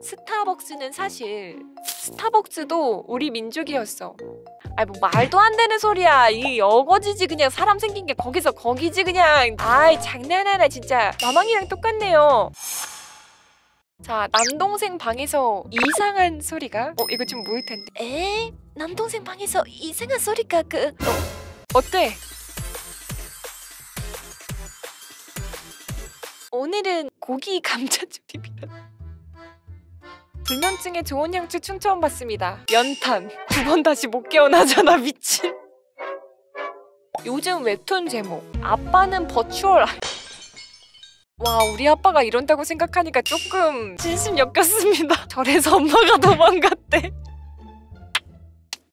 스타벅스는 사실 스타벅스도 우리 민족이었어. 아이 뭐 말도 안 되는 소리야. 이 어거지지 그냥 사람 생긴 게 거기서 거기지 그냥. 아이 장난하나 진짜. 마망이랑 똑같네요. 자, 남동생 방에서 이상한 소리가? 이거 좀 모일 텐데. 에? 남동생 방에서 이상한 소리가 어때? 오늘은 고기 감자조림이야. 불면증에 좋은 향초 충전받습니다. 연탄. 9번 다시 못 깨어나잖아 미친. 요즘 웹툰 제목 아빠는 버추얼. 와 우리 아빠가 이런다고 생각하니까 조금 진심 엮였습니다. 절에서 엄마가 도망갔대.